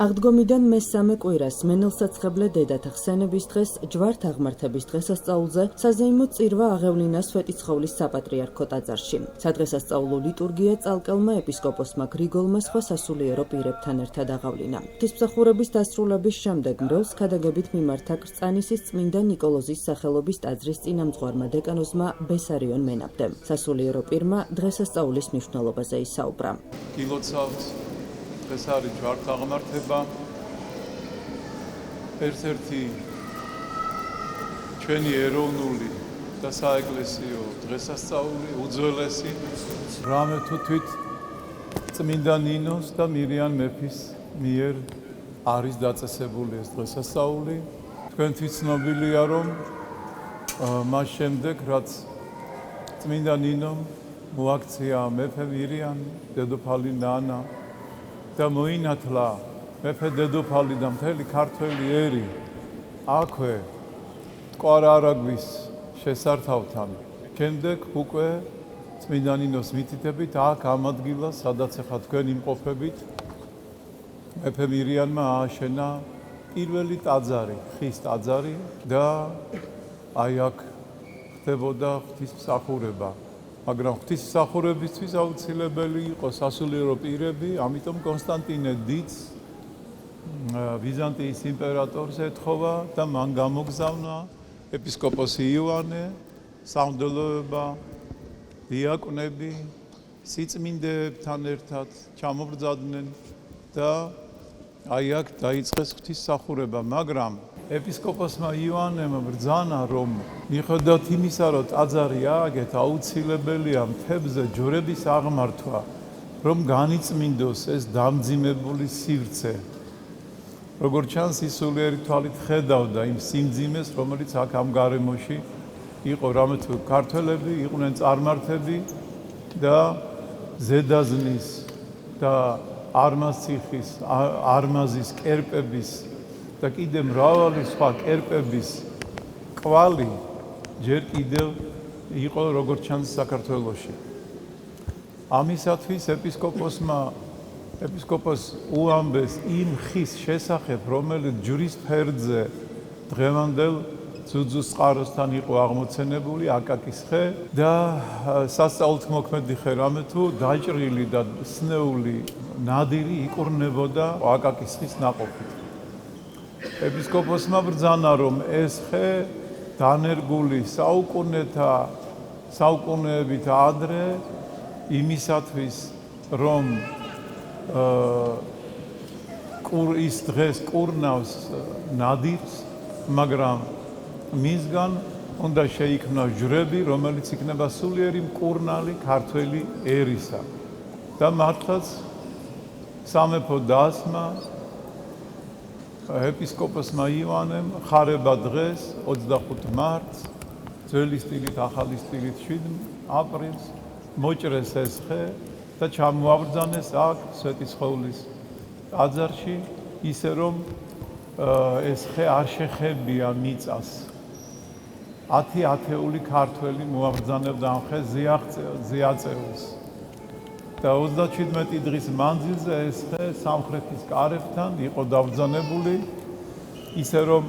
აღდგომიდან მესამე კვირას მენელსაცხებლე დედათა ხსენების დღეს ჯვართაღმართების დღესასწაულზე საზეიმო წირვა აღევლინა სვეტიცხოვლის საპატრიარქო ტაძარში. სადღესასწაულო ლიტურგია წალკელმა ეპისკოპოსმა გრიგოლმა სხვა სასულიერო პირებთან ერთად აღავლინა. ღვთისმსახურების დასრულების შემდეგ მრევლს ქადაგებით მიმართა კრწანისის წმინდა ნიკოლოზის სახელობის ტაძრის წინამძღვარმა დეკანოზმა ბესარიონ მენაბდემ. სასულიერო პირმა დღესასწაულის მნიშვნელობაზე ისაუბრა. ეს არის ჯვართაღმართება, ერთ-ერთი ჩვენი ეროვნული და საეკლესიო დღესასწაული, უძველესი. რამე თუ თვით წმინდა ნინოს და მირიან მეფის მიერ არის დაწესებული ეს დღესასწაული. თქვენთვის ცნობილია, რომ მას შემდეგ, რაც წმინდა ნინომ მოაქცია მეფე მირიან, დედოფალი ნანა და მოინათლა მეფე დედოფალი და მთელი ქართველი ერი აქვე მტკვარ-არაგვის შესართავთან. შემდეგ უკვე წმინდა ნინოს მითითებით აქ ამ ადგილას, სადაც ახლა თქვენ იმყოფებით, მეფე მირიანმა ააშენა პირველი ტაძარი, ხის ტაძარი და აი აქ ხდებოდა ღვთისმსახურება. მაგრამ ღვთისმსახურებისთვის აუცილებელი იყო სასულიერო პირები, ამიტომ კონსტანტინე დიდს ბიზანტიის იმპერატორს ეთხოვა და მან გამოგზავნა ეპისკოპოსი იოანე, სამღვდელოება, დიაკვნები, სიწმინდეებთან ერთად ჩამობრძადნენ და აი აქ დაიწყეს ღვთისმსახურება, მაგრამ ეპისკოპოსმა იოანემ ბრძანა, რომ მიუხედავად იმისა, რომ ტაძარი ააგეთ, აუცილებელია მთებზე ჯვრების აღმართვა, რომ განიწმინდოს ეს დამძიმებული სივრცე. როგორც ჩანს, ის სულიერი თვალით ხედავდა იმ სიმძიმეს, რომელიც აქ ამ გარემოში იყო, რამე თუ ქართველები იყვნენ წარმართები და ზედაზნის და არმაზციხის, არმაზის კერპების და კიდე მრავალი სხვა კერპების კვალი ჯერ კიდევ იყო, როგორც ჩანს, საქართველოში. ამისათვის ეპისკოპოს უამბეს იმ ხის შესახებ, რომელიც ჯვრის ფერდზე დღევანდელ ძუძუს წყაროსთან იყო აღმოცენებული, აკაკის ხე და სასწაულთმოქმედი ხე, რამე თუ დაჭრილი და სნეული ნადირი იყურნებოდა აკაკის ხის ნაყოფით. ეპისკოპოსმა ბრძანა, რომ ეს ხე დანერგული საუკუნეებით ადრე იმისათვის, რომ ის დღეს კურნავს ნადირს, მაგრამ მისგან უნდა შეიქმნას ჯვრები, რომელიც იქნება სულიერი მკურნალი ქართველი ერისა. და მართლაც სამეფო დასმა ეპისკოპოსმა იოანემ ხარება დღეს 25 მარტს, ძველი სტილით, ახალი სტილით 7 აპრილს მოჭრეს ეს ხე და ჩამოაბრძანეს აქ სვეტიცხოვლის ტაძარში, ისე რომ ეს ხე არ შეხებია მიწას. 10 ათეული ქართველი მოაბრძანებდა ამ ხეს ზეაწეულს. და 37 დღის მანძილზე ეს ხე სამხრეთის კარებთან იყო დავბრძანებული, ისე რომ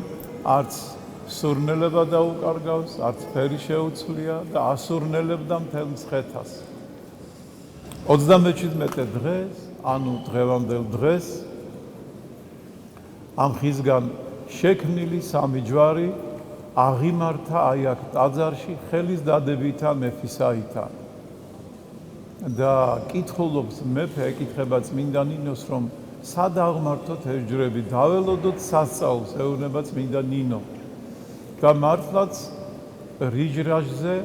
არც სურნელება დაუკარგავს, არც ფერი შეუცვლია და ასურნელებდა მთელ მცხეთას. 37 დღეს, ანუ დღევანდელ დღეს, ამ ხისგან შექმნილი სამი ჯვარი აღიმართა აი აქ ტაძარში ხელის დადებითა მეფისაითა. და კითხულობს მეფე, ეკითხება წმინდა ნინოს, რომ სად აღმართოთ ეს ჯვრები, დაველოდოთ სასწაულს, ეუბნება წმინდა ნინო. და მართლაც რიჟრაჟზე,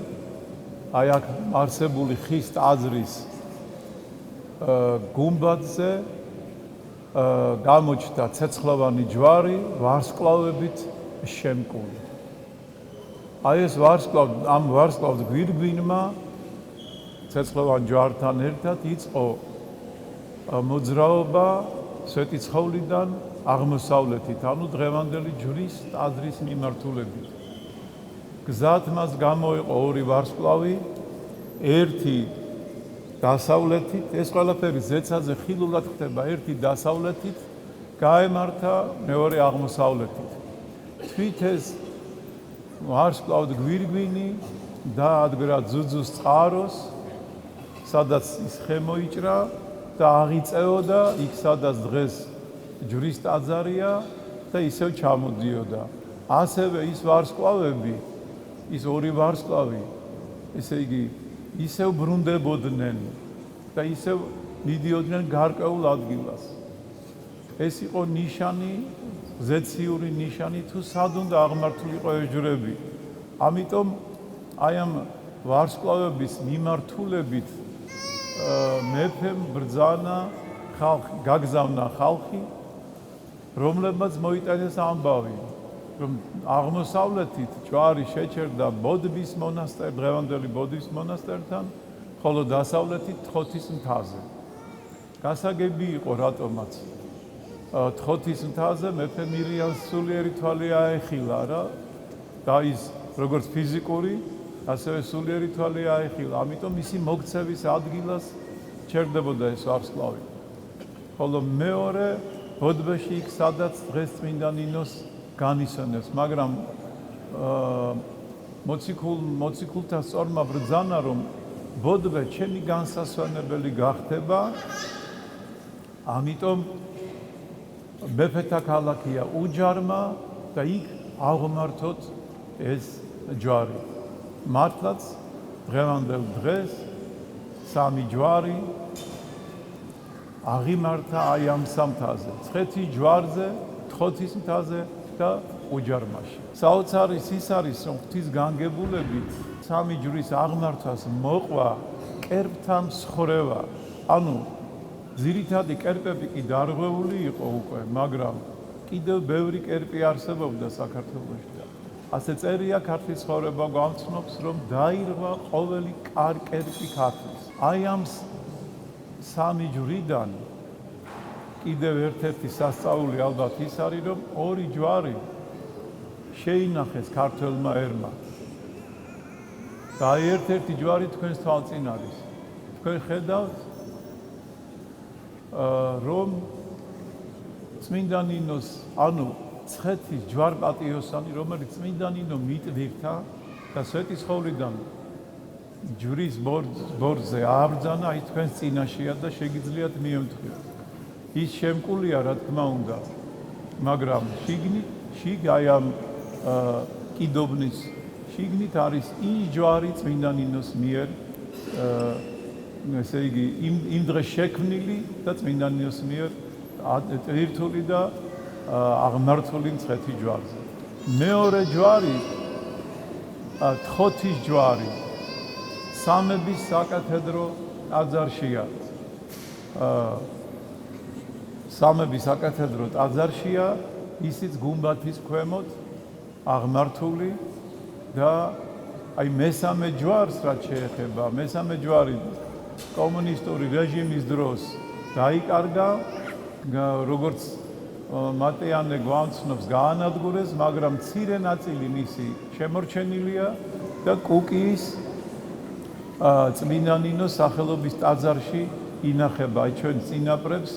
აი აქ არსებული ხის ტაძრის გუმბათზე გამოჩნდა ცეცხლოვანი ჯვარი ვარსკვლავებით შემკული. აი ეს ამ ვარსკვლავს გვირგვინმა ცეცხლოვან ჯვართან ერთად იწყო მოძრაობა სვეტიცხოვლიდან აღმოსავლეთით, ანუ დღევანდელი ჯვრის ტაძრის მიმართულებით. გზად მას გამოიყო ორი ვარსკვლავი, ერთი დასავლეთით, ეს ყველაფერი ზეცაზე ხილულად ხდება, ერთი დასავლეთით გაემართა მეორე აღმოსავლეთით. თვით ეს ვარსკვლავი გვირგვინი დაადგრა ძუძუს წყაროს, სადაც ის ხე მოიჭრა და აღიწეოდა იქ, სადაც დღეს ჯვრის ტაძარია და ისევ ჩამოდიოდა. ასევე ის ვარსკვლავები, ის ორი ვარსკვლავი, ესე იგი, ისევ ბრუნდებოდნენ და ისევ მიდიოდნენ გარკვეულ ადგილას. ეს იყო ნიშანი, ზეციური ნიშანი, თუ სად უნდა აღმართულიყო ეს ჯვრები. ამიტომ აი ამ ვარსკვლავების მიმართულებით მეფემ ბრძანა ხალხი, გაგზავნა ხალხი, რომლებმაც მოიტანეს ამბავი, რომ აღმოსავლეთით ჯვარი შეჩერდა ბოდბის მონასტერ, დღევანდელი ბოდბის მონასტერთან, ხოლო დასავლეთით თხოთის მთაზე. გასაგები იყო რატომაც თხოთის მთაზე მეფე მირიანს სულიერი თვალი აეხილა რა და ის როგორც ფიზიკური, ასევე სულიერი თვალი აეხილა. ამიტომ მისი მოქცევის ადგილას ჩერდებოდა ეს ვარსკვლავი. ხოლო მეორე ბოდბეში იქ, სადაც დღეს წმინდა ნინოს განისვენებს, მაგრამ მოციქულთა სწორმა ბრძანა, რომ ბოდბე ჩემი განსასვენებელი გახდება, ამიტომ მეფეთა ქალაქია უჯარმა და იქ აღმართოთ ეს ჯვარი. მართლაც დღევანდელ დღეს სამი ჯვარი აღიმართა აი ამ სამთაზე, ცხეთის ჯვარზე, თხოთის მთაზე და უჯარმაში. საოცარი ის არის, რომ ღვთის განგებულებით სამი ჯვრის აღმართვას მოყვა კერპთა მსხრევა. ანუ ძირითადი კერპები კი დარღვეული იყო უკვე, მაგრამ კიდევ ბევრი კერპი არსებობდა საქართველოში და ასე წერია ქართლის ცხოვრება გვამცნობს, რომ დაირღვა ყოველი კერპი ქართლის. აი ამ სამი ჯვრიდან კიდევ ერთ-ერთი სასწაული ალბათ ის არის, რომ ორი ჯვარი შეინახეს ქართველმა ერმა. და აი ერთ-ერთი ჯვარი თქვენს თვალწინ არის. თქვენ ხედავთ რომ წმინდა ნინოს, ანუ ცხეთის ჯვარ-პატიოსანი, რომელიც წმინდა ნინო მიტვირთა და სვეტიცხოვლიდან ჯვრის ბორცზე ააბრძანა, აი თქვენს წინაშეა და შეგიძლიათ მიემთხვიოთ. ის შემკულია, რა თქმა უნდა, მაგრამ შიგნით აი ამ კიდობნის შიგნით არის ის ჯვარი წმინდა ნინოს მიერ ესე იგი იმ დღეს შექმნილი და წმინდა ნინოს მიერ ტვირთული და აღმართული მცხეთის ჯვარზე. მეორე ჯვარი თხოთის ჯვარი სამების საკათედრო ტაძარშია. სამების საკათედრო ტაძარშია, ისიც გუმბათის ქვემოთ აღმართული და აი მესამე ჯვარს რაც შეეხება, მესამე ჯვარი კომუნისტური რეჟიმის დროს დაიკარგა, როგორც მატიანე გვამცნობს, გაანადგურეს, მაგრამ მცირე ნაწილი მისი შემორჩენილია და კუკიის წმინდა ნინოს სახელობის ტაძარში ინახება. აი ჩვენ წინაპრებს,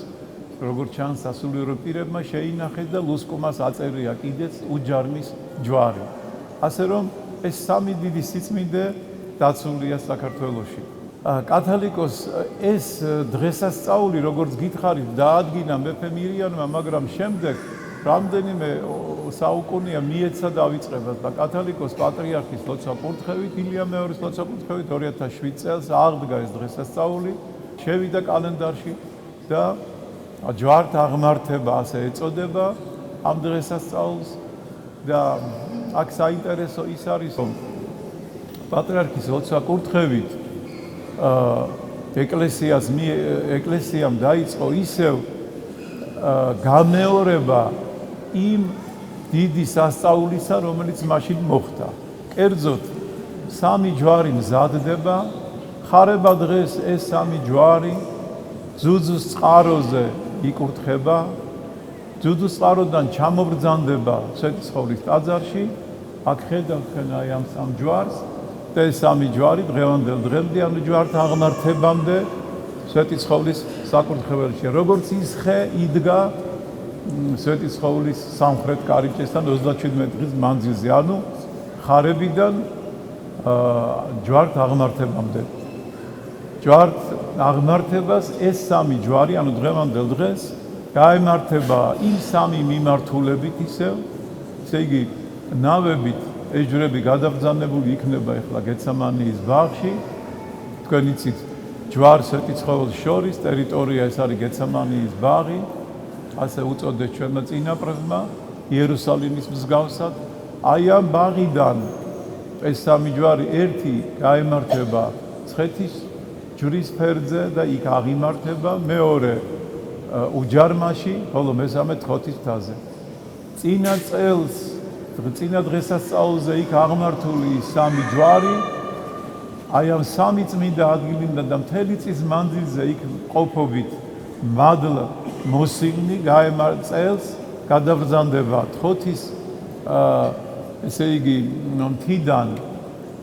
როგორც ჩანს, სასულიერო პირებმა შეინახეს და ლუსკომას აწერია კიდეც უჯარმის ჯვარი. ასე რომ ეს სამი დიდი სიწმინდე დაცულია საქართველოში. კათალიკოს ეს დღესასწაული, როგორც გითხარით, დაადგინა მეფე მირიანმა, მაგრამ შემდეგ რამდენიმე საუკუნეა მიეცა დავიწყებას და კათალიკოს პატრიარქის ლოცვა-კურთხევით, ილია მეორის ლოცვა-კურთხევით 2007 წელს აღდგა ეს დღესასწაული, შევიდა კალენდარში და ჯვართ აღმართება ასე ეწოდება ამ დღესასწაულს და აქ საინტერესო ის არის, რომ პატრიარქის ლოცვა-კურთხევით ეკლესიამ დაიწყო ისევ გამეორება იმ დიდი სასწაულისა, რომელიც მაშინ მოხდა. კერძოდ, სამი ჯვარი მზადდება, ხარება დღეს ეს სამი ჯვარი ძუძუს წყაროზე იკურთხება, ძუძუს წყაროდან ჩამობრძანდება სვეტიცხოვლის ტაძარში, აქ ხედავთ აი ამ სამ ჯვარს და ეს სამი ჯვარი დღევანდელ დღემდე, ანუ ჯვართ აღმართებამდე სვეტიცხოვლის საკურთხეველში. როგორც ის ხე იდგა სვეტიცხოვლის სამხრეთ კარიბჭესთან 37 დღის მანძილზე, ანუ ხარებიდან ჯვართ აღმართებამდე. ჯვართ აღმართებას ეს სამი ჯვარი, ანუ დღევანდელ დღეს გაემართება იმ სამი მიმართულებით ისე იგი ნავებით ეს ჯვრები გადაბრძანებული იქნება ახლა გეცემანიის ბაღში. თქვენ იცით ჯვარს სვეტიცხოველს შორის ტერიტორია ეს არის გეცემანიის ბაღი, ასე უწოდეს ჩვენმა წინაპრებმა იერუსალიმის მსგავსად. აი ამ ბაღიდან ეს სამი ჯვარი ერთი გაემართება ცხეთის ჯვრის ფერზე და იქ აღიმართება, მეორე უჯარმაში, ხოლო მესამე თხოთის მთაზე. წინა წელს, წინა დღესასწაულზე იქ აღმართული სამი ჯვარი, აი ამ სამი წმინდა ადგილიდან და მთელი წლის მანძილზე იქ ყოფობით მადლ მოსიგნი წელს გადაბრძანდება თხოთის ესე იგი მთიდან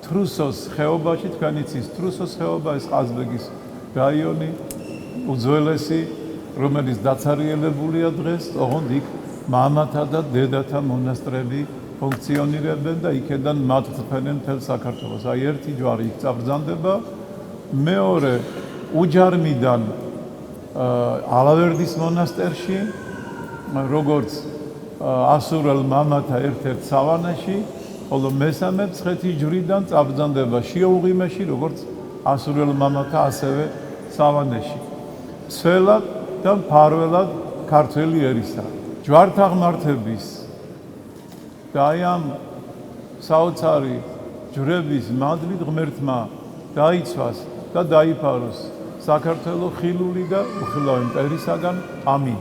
თრუსოს ხეობაში, თქვენ იცით თრუსოს ხეობა, ეს ყაზბეგის რაიონი, უძველესი, რომელიც დაცარიელებულია დღეს, ოღონდ იქ მამათა და დედათა მონასტრები ფუნქციონირებენ და იქედან მათ წფენენ მთელ საქართველოს. აი ერთი ჯვარი იქ წაბრძანდება, მეორე უჯარმიდან ალავერდის მონასტერში, როგორც ასურელ მამათა ერთ-ერთ სავანეში, ხოლო მესამე ცხეთის ჯვრიდან წაბრძანდება შიოუღიმეში, როგორც ასურელ მამათა ასევე სავანეში. სველად და მფარველად ქართველი ერისა. ჯვართაღმართების და აი ამ საოცარი ჯვრების მადლით ღმერთმა დაიცვას და დაიფაროს საქართველოს ხილული და უხილავი მტერისაგან. ამინ.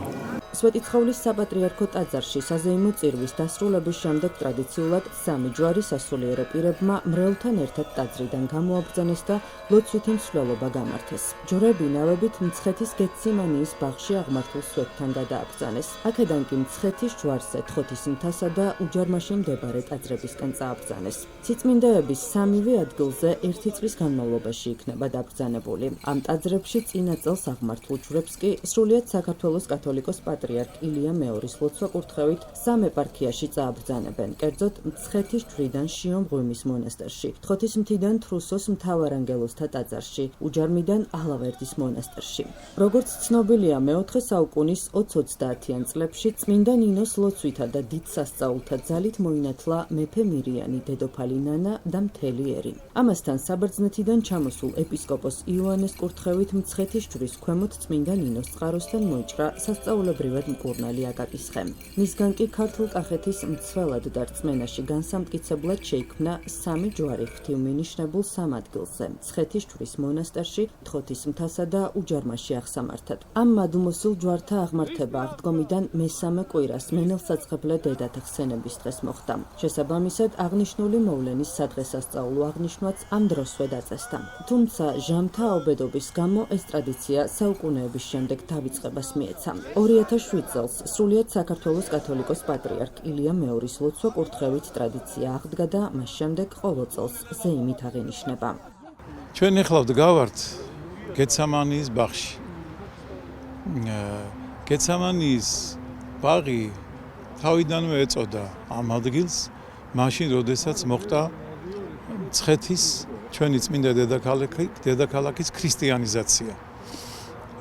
სვეტიცხოვლის საპატრიარქო ტაძარში საზეიმო წირვის დასრულების შემდეგ ტრადიციულად სამი ჯვარი სასულიერო პირებმა მრევლთან ერთად ტაძრიდან გამოაბრძანეს და ლოცვითი მსვლელობა გამართეს. ჯვრები ნავებით მცხეთის გეციმანიის ბაღში აღმართულ სვეტთან გადააბრძანეს. აქედან კი მცხეთის ჯვარზე თხოთის მთასა და უჯარმაში მდებარე ტაძრებისკენ წააბრძანეს. სიწმინდეების სამივე ადგილზე ერთი წლის განმავლობაში იქნება დაბრძანებული. ამ ტაძრებში წინა წელს აღმართულ ჯვრებს კი სრულიად საქართველოს კათოლიკოს პატრიარქ ილია მეორის ლოცვა-კურთხევით სამ ეპარქიაში წააბრძანებენ, კერძოდ მცხეთის ჯვრიდან შიო-მღვიმის მონასტერში, თხოთის მთიდან თრუსოს მთავარანგელოზთა ტაძარში, უჯარმიდან ალავერდის მონასტერში. როგორც ცნობილია, მეოთხე საუკუნის 20-30-იან წლებში წმინდა ნინოს ლოცვითა და დიდ სასწაულთა ძალით მოინათლა მეფე მირიანი, დედოფალი ნანა და მთელი ერი. ამასთან საბერძნეთიდან ჩამოსულ ეპისკოპოს იოანეს კურთხევით მცხეთის ჯვრის ქვემოთ წმინდა ნინოს წყაროსთან მოიჭრა სასწაულებრივად მკურნალი აკაკის ხე. მისგან კი ქართლ-კახეთის მცველად და რწმენაში განსამტკიცებლად შეიქმნა სამი ჯვარი ღვთივმინიშნებულ სამ ადგილზე, მცხეთის ჯვრის მონასტერში, თხოთის მთასა და უჯარმაში აღსამართად. ამ მადლმოსილ ჯვართა აღმართება აღდგომიდან მესამე კვირას მენელსაწყებლე დედათა ხსენების დღეს მოხდა. შესაბამისად, აღნიშნული მოვლენის სადღესასწაულო აღნიშვნაც ამ დროსვე დაწესდა. თუმცა ჟამთა აუბედობის გამო ეს ტრადიცია საუკუნეების შემდეგ დავიწყებას მიეცა. 2007 წელს სრულიად საქართველოს კათოლიკოს პატრიარქ ილია მეორის ლოცვა-კურთხევით ტრადიცია აღდგა და მას შემდეგ ყოველ წელს ზეიმით აღინიშნება. ჩვენ ახლა ვდგავართ გეცემანიის ბაღში. გეცემანიის ბაღი თავიდანვე ეწოდა ამ ადგილს, მაშინ როდესაც მოხდა მცხეთის ჩვენი წმინდა დედაქალაქის ქრისტიანიზაცია.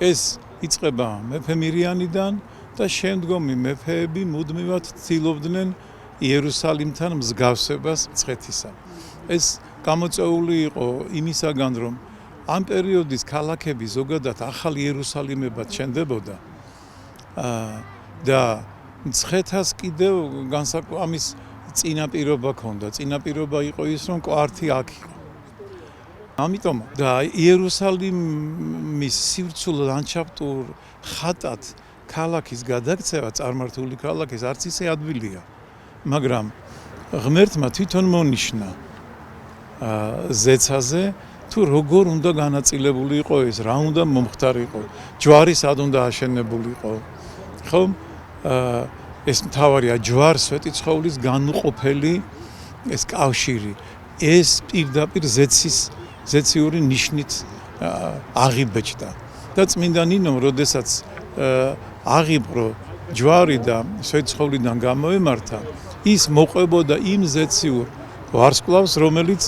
ეს იწყება მეფე მირიანიდან და შემდგომი მეფეები მუდმივად ცდილობდნენ იერუსალიმთან მსგავსებას მცხეთისა. ეს გამოწვეული იყო იმისაგან, რომ ამ პერიოდის ქალაქები ზოგადად ახალ იერუსალიმებად შენდებოდა და მცხეთას კიდევ ამის წინაპირობა ჰქონდა. წინაპირობა იყო ის, რომ კვართი აქ იყო. ამიტომ და იერუსალიმის სივრცულ ლანდშაფტურ ხატად ქალაქის გადაქცევა, წარმართული ქალაქის არც ისე ადვილია, მაგრამ ღმერთმა თვითონ მონიშნა ზეცაზე თუ როგორ უნდა განაწილებული იყო ეს, რა უნდა მომხდარიყო, ჯვარი სად უნდა აშენებულიყო. ხომ ეს მთავარია ჯვარ სვეტიცხოვლის განუყოფელი ეს კავშირი, ეს პირდაპირ ზეციური ნიშნით აღიბეჭდა და წმინდა ნინომ, როდესაც აღიბრო ჯვარი და სვეტიცხოვლიდან გამოემართა, ის მოყვებოდა იმ ზეციურ ვარსკვლავს, რომელიც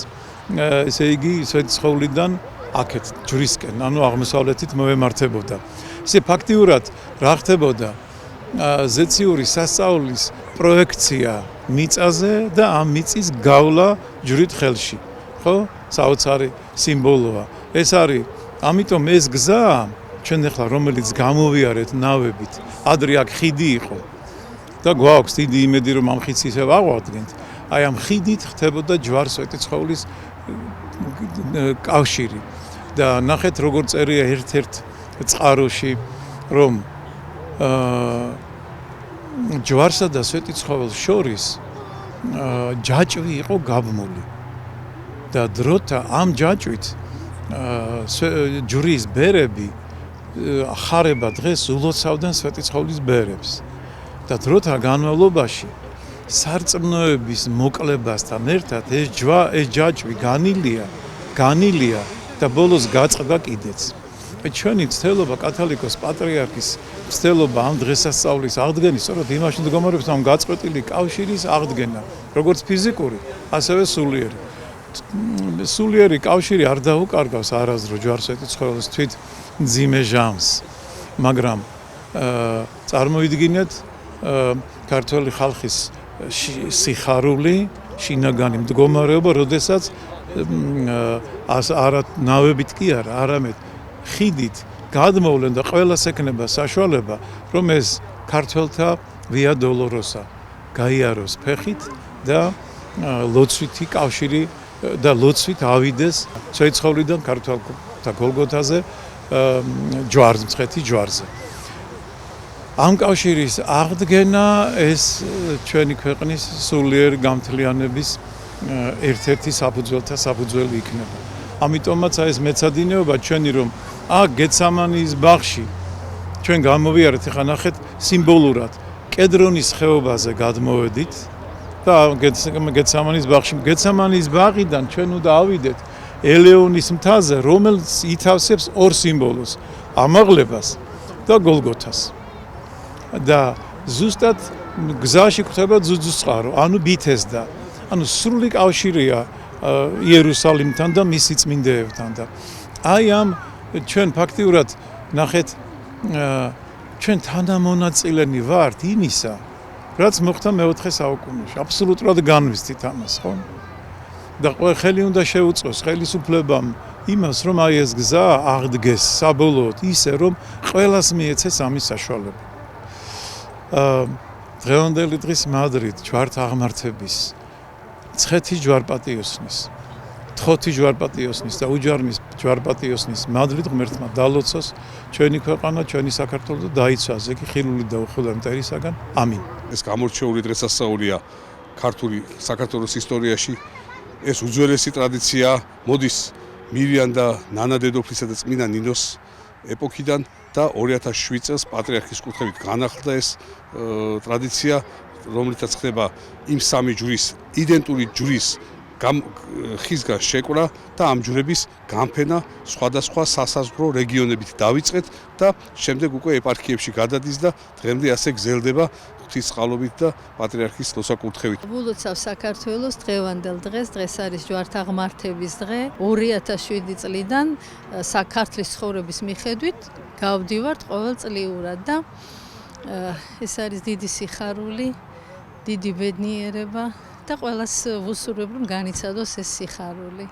ესე იგი სვეტიცხოვლიდან აქეთ ჯვრისკენ, ანუ აღმოსავლეთით მოემართებოდა. ისე ფაქტიურად რა ხდებოდა? ზეციური სასწაულის პროექცია მიწაზე და ამ მიწის გავლა ჯვრით ხელში. ხო? საოცარი სიმბოლოა. ეს არის, ამიტომ ეს გზა, ჩვენ ახლა რომელიც გამოვიარეთ ნავებით, ადრე აქ ხიდი იყო და გვაქვს დიდი იმედი რომ ამ ხიდს ისევ აღვადგენთ. აი ამ ხიდით ხდებოდა ჯვარ-სვეტიცხოვლის კავშირი. და ნახეთ როგორ წერია ერთ-ერთ წყაროში რომ ჯვარსა და სვეტიცხოველს შორის ჯაჭვი იყო გაბმული და დროთა ამ ჯაჭვით ჯვრის ბერები ხარება დღეს ულოცავდნენ სვეტიცხოვლის ბერებს და დროთა განმავლობაში სარწმუნოების მოკლებასთან ერთად ეს ჯაჭვი განილია და ბოლოს გაწყდა კიდეც. ჩვენი ცდელობა კათოლიკოს პატრიარქის ცდელობა ამ დღესასწაულის აღდგენის სწორედ იმაში მდგომარეობს ამ გაწყვეტილი კავშირის აღდგენა, როგორც ფიზიკური, ასევე სულიერი. სულიერი კავშირი არ დაუკარგავს არასდროს ჯვარ-სვეტიცხოველს თვით მძიმე ჟამს, მაგრამ წარმოიდგინეთ ქართველი ხალხის სიხარული, შინაგანი მდგომარეობა, როდესაც არა ნავებით კი არა, არამედ ხიდით გადმოვლენ და ყველას ექნება საშუალება, რომ ეს ქართველთა ვია დოლოროსა გაიაროს ფეხით და ლოცვითი კავშირი და ლოცვით ავიდეს სვეტიცხოვლიდან ქართველთა გოლგოთაზე მცხეთი ჯვარზე. ამ კავშირის აღდგენა ეს ჩვენი ქვეყნის სულიერი გამთლიანების ერთ-ერთი საფუძველი იქნება. ამიტომაც ეს მეცადინეობა ჩვენი რომ აქ გეცამანის ბაღში ჩვენ გამოვიარეთ, ახლა ნახეთ სიმბოლურად კედრონის ხეობაზე გადმოვედით და გეცამანის ბაღში, გეცამანის ბაღიდან ჩვენ უნდა ავიდეთ ელეონის მთაზე, რომელიც ითავსებს ორ სიმბოლოს, ამაღლებას და გოლგოთას. და ზუსტად გზაში გვხვდება ძუძუსწყარო, ანუ ბითესდა. ანუ სრული კავშირია იერუსალიმთან და მისი წმინდეებთან და აი ამ ჩვენ ფაქტიურად ნახეთ ჩვენ თანამონაწილენი ვართ იმისა, რაც მოხდა მე-4 საუკუნეში. აბსოლუტურად განვიცდით ამას, ხო? და ხელი უნდა შეუწყოს ხელისუფლებამ იმას, რომ აი ეს გზა აღდგეს საბოლოოდ ისე, რომ ყველას მიეცეს ამის საშუალება. დღევანდელი დღის მადრიდ ჯვართაღმართების ცხეთის ჯვარპატიოსნის, თხოთი ჯვარპატიოსნის და უჯარმის ჯვარპატიოსნის მადლით ღმერთმა დალოცოს ჩვენი ქვეყანა, ჩვენი საქართველო და დაიცვას ეგ ხილული და უხილავი მტერისაგან. ამინ. ეს გამორჩეული დღესასწაულია ქართული საქართველოს ისტორიაში. ეს უძველესი ტრადიცია მოდის მირიან და ნანა დედოფლისა და წმინდა ნინოს ეპოქიდან და 2007 წელს პატრიარქის კუთხებით განახლდა ეს ტრადიცია, რომლითაც ხდება იმ სამი ჯვრის იდენტური ჯვრის ხიზგან შეკვრა და ამ ჯვრების გამფენა სხვადასხვა სასაზღვრო რეგიონებით დავიწყეთ და შემდეგ უკვე ეპარქიებში გადადის და დღემდე ასე გრძელდება ღვთისწყალობით და პატრიარქის ლოცვა-კურთხევით. ულოცავ საქართველოს დღევანდელ დღეს, დღეს არის ჯვართაღმართების დღე. 2007 წლიდან საქართველოს ცხოვრების მიხედვით გავდივართ ყოველწლიურად და ეს არის დიდი სიხარული, დიდი ბედნიერება და ყველას ვუსურვებ რომ განიცადოს ეს სიხარული.